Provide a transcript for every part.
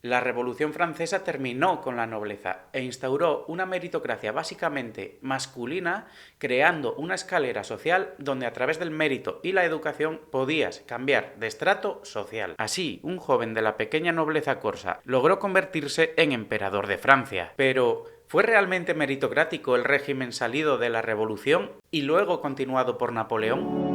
La Revolución Francesa terminó con la nobleza e instauró una meritocracia básicamente masculina, creando una escalera social donde a través del mérito y la educación podías cambiar de estrato social. Así, un joven de la pequeña nobleza corsa logró convertirse en emperador de Francia. Pero, ¿fue realmente meritocrático el régimen salido de la Revolución y luego continuado por Napoleón?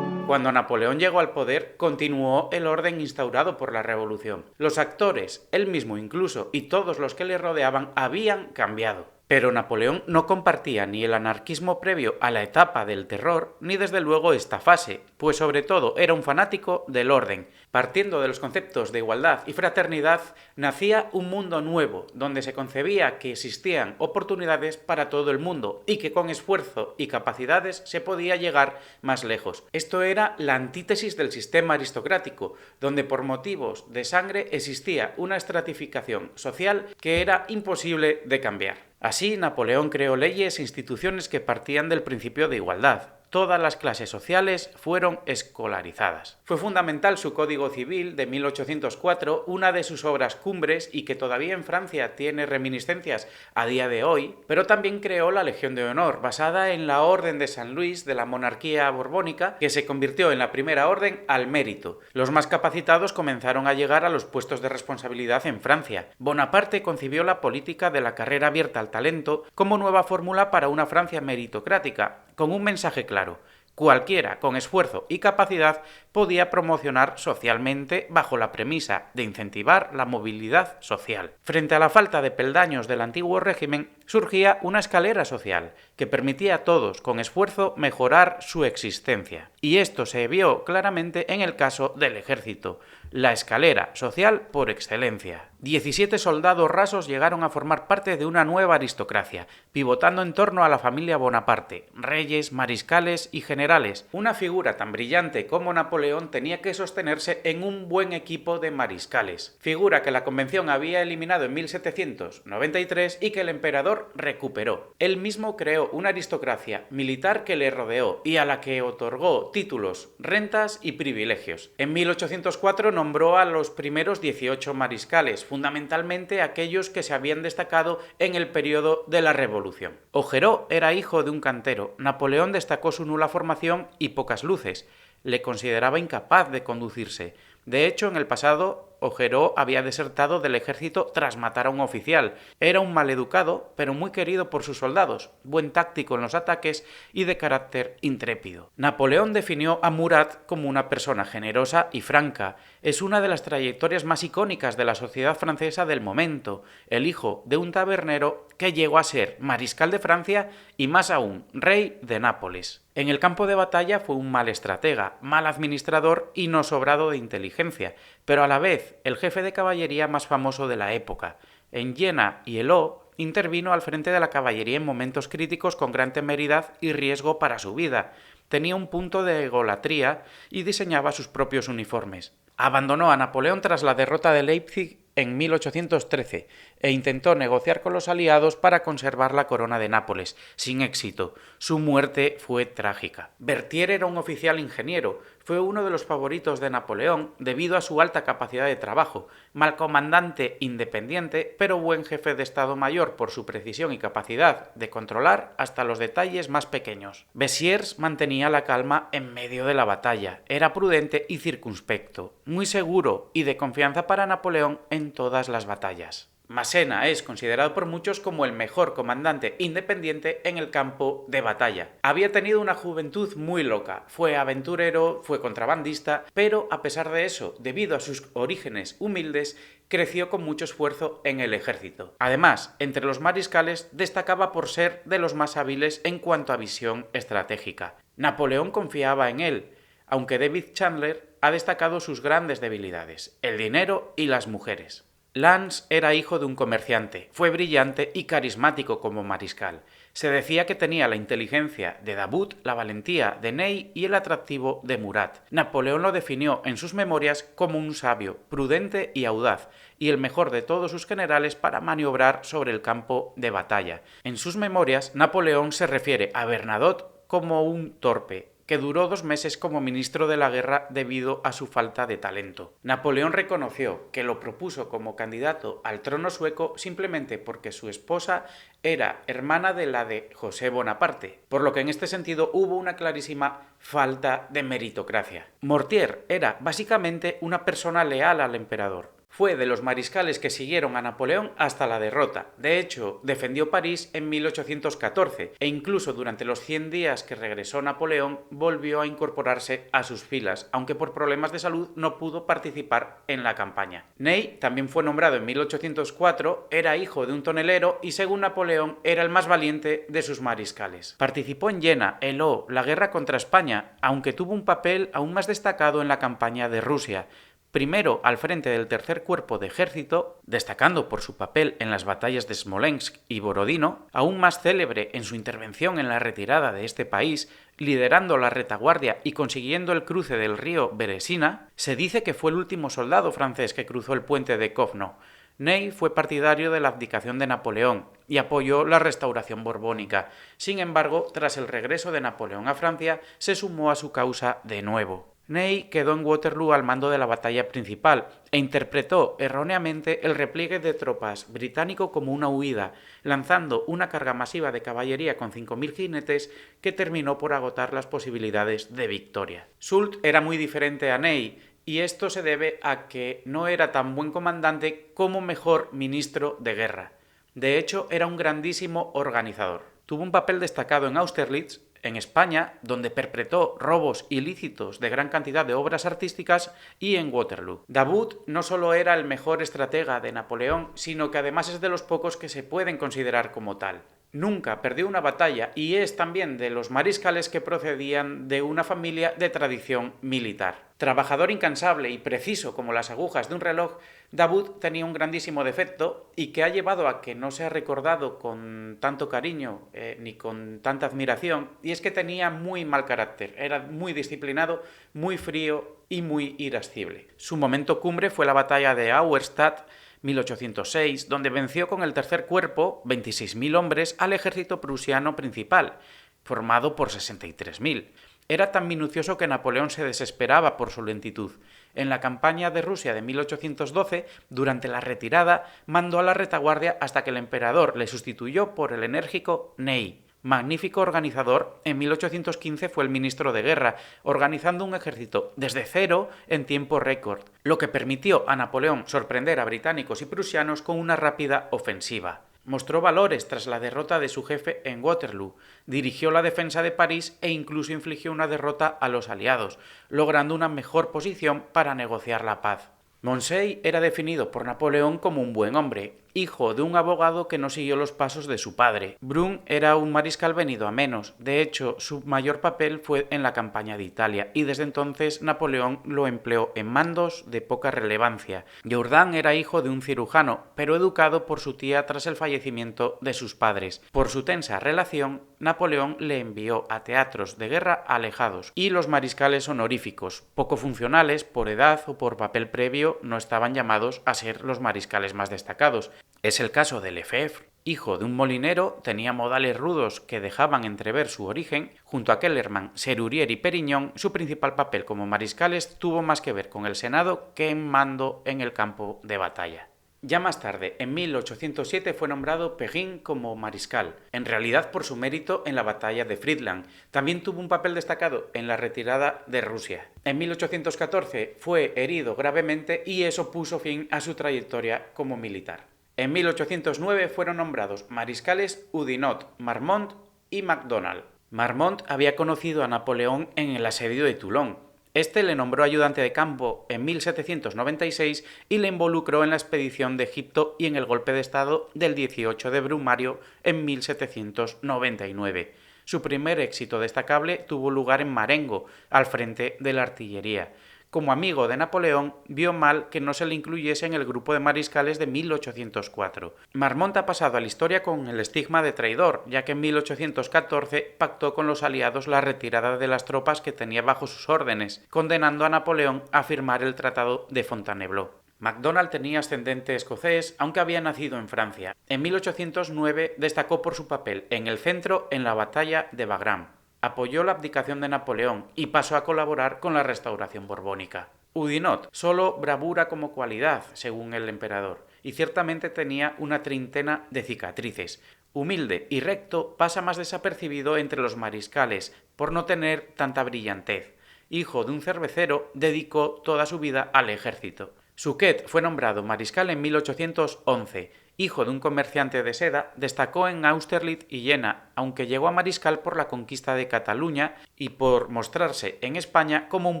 Cuando Napoleón llegó al poder, continuó el orden instaurado por la Revolución. Los actores, él mismo incluso, y todos los que le rodeaban habían cambiado. Pero Napoleón no compartía ni el anarquismo previo a la etapa del terror, ni desde luego esta fase, pues sobre todo era un fanático del orden. Partiendo de los conceptos de igualdad y fraternidad, nacía un mundo nuevo, donde se concebía que existían oportunidades para todo el mundo y que con esfuerzo y capacidades se podía llegar más lejos. Esto era la antítesis del sistema aristocrático, donde por motivos de sangre existía una estratificación social que era imposible de cambiar. Así, Napoleón creó leyes e instituciones que partían del principio de igualdad. Todas las clases sociales fueron escolarizadas. Fue fundamental su Código Civil de 1804, una de sus obras cumbres y que todavía en Francia tiene reminiscencias a día de hoy, pero también creó la Legión de Honor, basada en la Orden de San Luis de la monarquía borbónica, que se convirtió en la primera orden al mérito. Los más capacitados comenzaron a llegar a los puestos de responsabilidad en Francia. Bonaparte concibió la política de la carrera abierta al talento como nueva fórmula para una Francia meritocrática, con un mensaje claro: cualquiera con esfuerzo y capacidad podía promocionar socialmente bajo la premisa de incentivar la movilidad social. Frente a la falta de peldaños del antiguo régimen, surgía una escalera social que permitía a todos con esfuerzo mejorar su existencia. Y esto se vio claramente en el caso del ejército, la escalera social por excelencia. 17 soldados rasos llegaron a formar parte de una nueva aristocracia, pivotando en torno a la familia Bonaparte, reyes, mariscales y generales. Una figura tan brillante como Napoleón tenía que sostenerse en un buen equipo de mariscales, figura que la Convención había eliminado en 1793 y que el emperador recuperó. Él mismo creó una aristocracia militar que le rodeó y a la que otorgó títulos, rentas y privilegios. En 1804 nombró a los primeros 18 mariscales, fundamentalmente aquellos que se habían destacado en el periodo de la Revolución. Augereau era hijo de un cantero. Napoleón destacó su nula formación y pocas luces. Le consideraba incapaz de conducirse. De hecho, en el pasado, Augereau había desertado del ejército tras matar a un oficial. Era un maleducado, pero muy querido por sus soldados, buen táctico en los ataques y de carácter intrépido. Napoleón definió a Murat como una persona generosa y franca. Es una de las trayectorias más icónicas de la sociedad francesa del momento, el hijo de un tabernero que llegó a ser mariscal de Francia y más aún, rey de Nápoles. En el campo de batalla fue un mal estratega, mal administrador y no sobrado de inteligencia, pero a la vez el jefe de caballería más famoso de la época. En Jena y Eylau intervino al frente de la caballería en momentos críticos con gran temeridad y riesgo para su vida. Tenía un punto de egolatría y diseñaba sus propios uniformes. Abandonó a Napoleón tras la derrota de Leipzig en 1813 e intentó negociar con los aliados para conservar la corona de Nápoles, sin éxito. Su muerte fue trágica. Berthier era un oficial ingeniero, fue uno de los favoritos de Napoleón debido a su alta capacidad de trabajo, mal comandante independiente, pero buen jefe de Estado Mayor por su precisión y capacidad de controlar hasta los detalles más pequeños. Bessières mantenía la calma en medio de la batalla, era prudente y circunspecto, muy seguro y de confianza para Napoleón en todas las batallas. Massena es considerado por muchos como el mejor comandante independiente en el campo de batalla. Había tenido una juventud muy loca, fue aventurero, fue contrabandista, pero a pesar de eso, debido a sus orígenes humildes, creció con mucho esfuerzo en el ejército. Además, entre los mariscales destacaba por ser de los más hábiles en cuanto a visión estratégica. Napoleón confiaba en él, aunque David Chandler ha destacado sus grandes debilidades: el dinero y las mujeres. Lance era hijo de un comerciante, fue brillante y carismático como mariscal. Se decía que tenía la inteligencia de Davout, la valentía de Ney y el atractivo de Murat. Napoleón lo definió en sus memorias como un sabio, prudente y audaz, y el mejor de todos sus generales para maniobrar sobre el campo de batalla. En sus memorias, Napoleón se refiere a Bernadotte como un torpe, que duró 2 meses como ministro de la guerra debido a su falta de talento. Napoleón reconoció que lo propuso como candidato al trono sueco simplemente porque su esposa era hermana de la de José Bonaparte, por lo que en este sentido hubo una clarísima falta de meritocracia. Mortier era básicamente una persona leal al emperador. Fue de los mariscales que siguieron a Napoleón hasta la derrota. De hecho, defendió París en 1814 e incluso durante los 100 días que regresó Napoleón volvió a incorporarse a sus filas, aunque por problemas de salud no pudo participar en la campaña. Ney también fue nombrado en 1804, era hijo de un tonelero y según Napoleón era el más valiente de sus mariscales. Participó en Jena, Eylau, la guerra contra España, aunque tuvo un papel aún más destacado en la campaña de Rusia. Primero al frente del tercer cuerpo de ejército, destacando por su papel en las batallas de Smolensk y Borodino, aún más célebre en su intervención en la retirada de este país, liderando la retaguardia y consiguiendo el cruce del río Beresina, se dice que fue el último soldado francés que cruzó el puente de Kovno. Ney fue partidario de la abdicación de Napoleón y apoyó la restauración borbónica. Sin embargo, tras el regreso de Napoleón a Francia, se sumó a su causa de nuevo. Ney quedó en Waterloo al mando de la batalla principal e interpretó erróneamente el repliegue de tropas británico como una huida, lanzando una carga masiva de caballería con 5.000 jinetes que terminó por agotar las posibilidades de victoria. Soult era muy diferente a Ney y esto se debe a que no era tan buen comandante como mejor ministro de guerra. De hecho, era un grandísimo organizador. Tuvo un papel destacado en Austerlitz, en España, donde perpetró robos ilícitos de gran cantidad de obras artísticas, y en Waterloo. Davout no solo era el mejor estratega de Napoleón, sino que además es de los pocos que se pueden considerar como tal. Nunca perdió una batalla y es también de los mariscales que procedían de una familia de tradición militar. Trabajador incansable y preciso como las agujas de un reloj, Davout tenía un grandísimo defecto y que ha llevado a que no sea recordado con tanto cariño ni con tanta admiración, y es que tenía muy mal carácter, era muy disciplinado, muy frío y muy irascible. Su momento cumbre fue la batalla de Auerstadt, 1806, donde venció con el tercer cuerpo, 26.000 hombres, al ejército prusiano principal, formado por 63.000. Era tan minucioso que Napoleón se desesperaba por su lentitud. En la campaña de Rusia de 1812, durante la retirada, mandó a la retaguardia hasta que el emperador le sustituyó por el enérgico Ney. Magnífico organizador, en 1815 fue el ministro de guerra, organizando un ejército desde cero en tiempo récord, lo que permitió a Napoleón sorprender a británicos y prusianos con una rápida ofensiva. Mostró valores tras la derrota de su jefe en Waterloo, dirigió la defensa de París e incluso infligió una derrota a los aliados, logrando una mejor posición para negociar la paz. Moncey era definido por Napoleón como un buen hombre, hijo de un abogado que no siguió los pasos de su padre. Brun era un mariscal venido a menos, de hecho su mayor papel fue en la campaña de Italia y desde entonces Napoleón lo empleó en mandos de poca relevancia. Jourdan era hijo de un cirujano, pero educado por su tía tras el fallecimiento de sus padres. Por su tensa relación, Napoleón le envió a teatros de guerra alejados y los mariscales honoríficos, poco funcionales por edad o por papel previo, no estaban llamados a ser los mariscales más destacados. Es el caso de Lefebvre, hijo de un molinero, tenía modales rudos que dejaban entrever su origen. Junto a Kellerman, Serurier y Perignon, su principal papel como mariscales tuvo más que ver con el Senado que en mando en el campo de batalla. Ya más tarde, en 1807, fue nombrado Perrin como mariscal, en realidad por su mérito en la batalla de Friedland. También tuvo un papel destacado en la retirada de Rusia. En 1814 fue herido gravemente y eso puso fin a su trayectoria como militar. En 1809 fueron nombrados mariscales Oudinot, Marmont y MacDonald. Marmont había conocido a Napoleón en el asedio de Toulon. Este le nombró ayudante de campo en 1796 y le involucró en la expedición de Egipto y en el golpe de estado del 18 de Brumario en 1799. Su primer éxito destacable tuvo lugar en Marengo, al frente de la artillería. Como amigo de Napoleón, vio mal que no se le incluyese en el grupo de mariscales de 1804. Marmont ha pasado a la historia con el estigma de traidor, ya que en 1814 pactó con los aliados la retirada de las tropas que tenía bajo sus órdenes, condenando a Napoleón a firmar el Tratado de Fontainebleau. MacDonald tenía ascendente escocés, aunque había nacido en Francia. En 1809 destacó por su papel en el centro en la batalla de Wagram. apoyó la abdicación de Napoleón y pasó a colaborar con la restauración borbónica. Oudinot, solo bravura como cualidad, según el emperador, y ciertamente tenía una treintena de cicatrices. Humilde y recto, pasa más desapercibido entre los mariscales, por no tener tanta brillantez. Hijo de un cervecero, dedicó toda su vida al ejército. Suquet fue nombrado mariscal en 1811. Hijo de un comerciante de seda, destacó en Austerlitz y Jena, aunque llegó a mariscal por la conquista de Cataluña y por mostrarse en España como un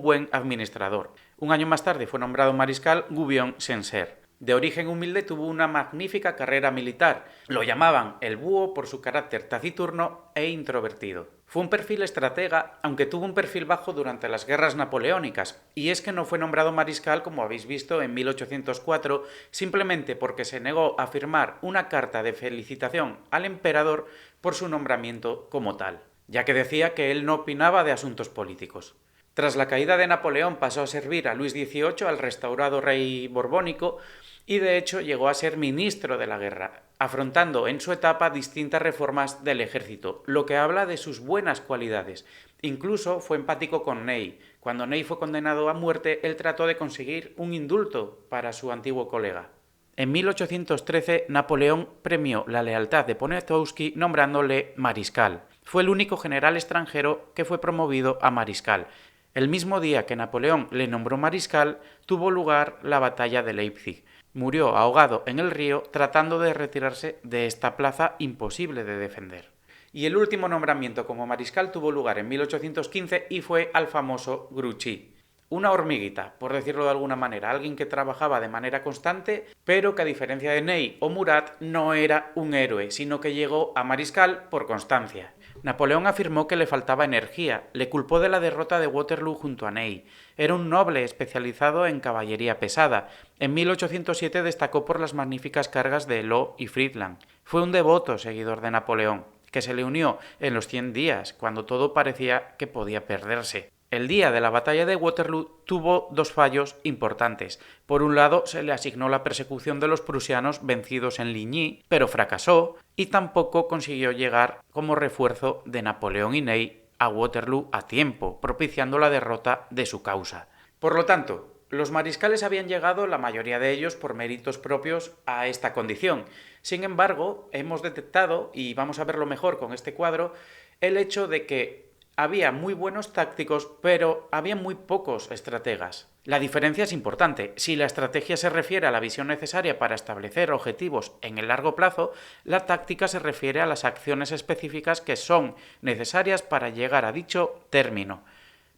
buen administrador. Un año más tarde fue nombrado mariscal Gouvion-Saint-Cyr. De origen humilde, tuvo una magnífica carrera militar. Lo llamaban el búho por su carácter taciturno e introvertido. Fue un perfil estratega, aunque tuvo un perfil bajo durante las guerras napoleónicas, y es que no fue nombrado mariscal, como habéis visto, en 1804, simplemente porque se negó a firmar una carta de felicitación al emperador por su nombramiento como tal, ya que decía que él no opinaba de asuntos políticos. Tras la caída de Napoleón pasó a servir a Luis XVIII, al restaurado rey borbónico, y de hecho llegó a ser ministro de la guerra, afrontando en su etapa distintas reformas del ejército, lo que habla de sus buenas cualidades. Incluso fue empático con Ney. Cuando Ney fue condenado a muerte, él trató de conseguir un indulto para su antiguo colega. En 1813, Napoleón premió la lealtad de Poniatowski nombrándole mariscal. Fue el único general extranjero que fue promovido a mariscal. El mismo día que Napoleón le nombró mariscal, tuvo lugar la batalla de Leipzig. Murió ahogado en el río tratando de retirarse de esta plaza imposible de defender. Y el último nombramiento como mariscal tuvo lugar en 1815 y fue al famoso Grouchy. Una hormiguita, por decirlo de alguna manera, alguien que trabajaba de manera constante, pero que a diferencia de Ney o Murat no era un héroe, sino que llegó a mariscal por constancia. Napoleón afirmó que le faltaba energía, le culpó de la derrota de Waterloo junto a Ney. Era un noble especializado en caballería pesada. En 1807 destacó por las magníficas cargas de Elo y Friedland. Fue un devoto seguidor de Napoleón, que se le unió en los 100 días, cuando todo parecía que podía perderse. El día de la batalla de Waterloo tuvo dos fallos importantes. Por un lado, se le asignó la persecución de los prusianos vencidos en Ligny, pero fracasó y tampoco consiguió llegar como refuerzo de Napoleón y Ney a Waterloo a tiempo, propiciando la derrota de su causa. Por lo tanto, los mariscales habían llegado, la mayoría de ellos por méritos propios, a esta condición. Sin embargo, hemos detectado, y vamos a verlo mejor con este cuadro, el hecho de que había muy buenos tácticos, pero había muy pocos estrategas. La diferencia es importante. Si la estrategia se refiere a la visión necesaria para establecer objetivos en el largo plazo, la táctica se refiere a las acciones específicas que son necesarias para llegar a dicho término.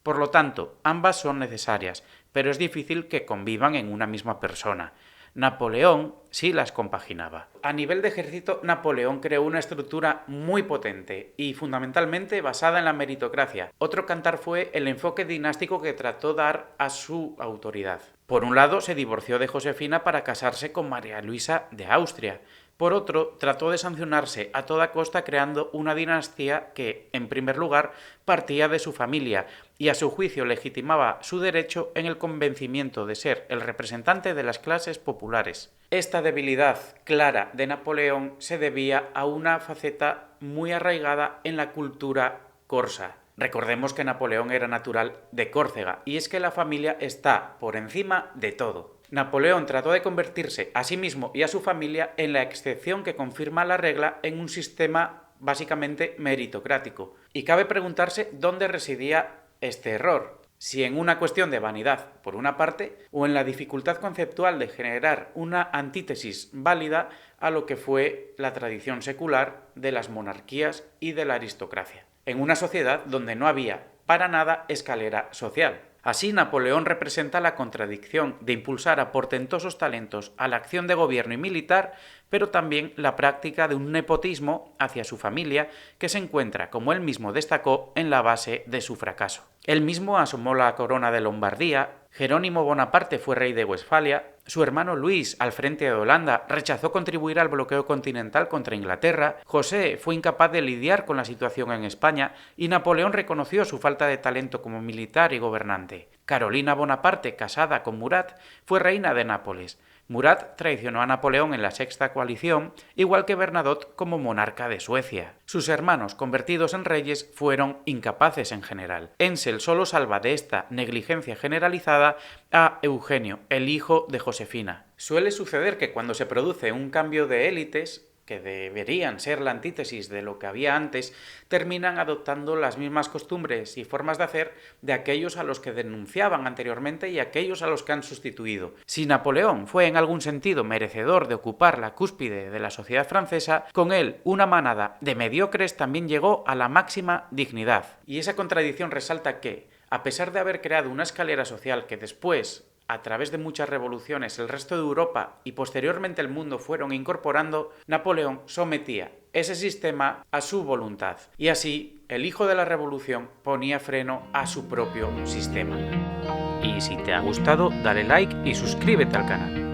Por lo tanto, ambas son necesarias, pero es difícil que convivan en una misma persona. Napoleón sí las compaginaba. A nivel de ejército, Napoleón creó una estructura muy potente y fundamentalmente basada en la meritocracia. Otro cantar fue el enfoque dinástico que trató dar a su autoridad. Por un lado, se divorció de Josefina para casarse con María Luisa de Austria. Por otro, trató de sancionarse a toda costa creando una dinastía que, en primer lugar, partía de su familia y a su juicio legitimaba su derecho en el convencimiento de ser el representante de las clases populares. Esta debilidad clara de Napoleón se debía a una faceta muy arraigada en la cultura corsa. Recordemos que Napoleón era natural de Córcega, y es que la familia está por encima de todo. Napoleón trató de convertirse a sí mismo y a su familia en la excepción que confirma la regla en un sistema básicamente meritocrático. Y cabe preguntarse dónde residía este error. Si en una cuestión de vanidad, por una parte, o en la dificultad conceptual de generar una antítesis válida a lo que fue la tradición secular de las monarquías y de la aristocracia, en una sociedad donde no había para nada escalera social. Así, Napoleón representa la contradicción de impulsar a portentosos talentos a la acción de gobierno y militar, pero también la práctica de un nepotismo hacia su familia que se encuentra, como él mismo destacó, en la base de su fracaso. Él mismo asomó la corona de Lombardía, Jerónimo Bonaparte fue rey de Westfalia, su hermano Luis, al frente de Holanda, rechazó contribuir al bloqueo continental contra Inglaterra, José fue incapaz de lidiar con la situación en España y Napoleón reconoció su falta de talento como militar y gobernante. Carolina Bonaparte, casada con Murat, fue reina de Nápoles. Murat traicionó a Napoleón en la Sexta Coalición, igual que Bernadotte como monarca de Suecia. Sus hermanos, convertidos en reyes, fueron incapaces en general. Ensel solo salva de esta negligencia generalizada a Eugenio, el hijo de Josefina. Suele suceder que cuando se produce un cambio de élites, que deberían ser la antítesis de lo que había antes, terminan adoptando las mismas costumbres y formas de hacer de aquellos a los que denunciaban anteriormente y aquellos a los que han sustituido. Si Napoleón fue en algún sentido merecedor de ocupar la cúspide de la sociedad francesa, con él una manada de mediocres también llegó a la máxima dignidad. Y esa contradicción resalta que, a pesar de haber creado una escalera social que después, a través de muchas revoluciones, el resto de Europa y posteriormente el mundo fueron incorporando, Napoleón sometía ese sistema a su voluntad. Y así, el hijo de la revolución ponía freno a su propio sistema. Y si te ha gustado, dale like y suscríbete al canal.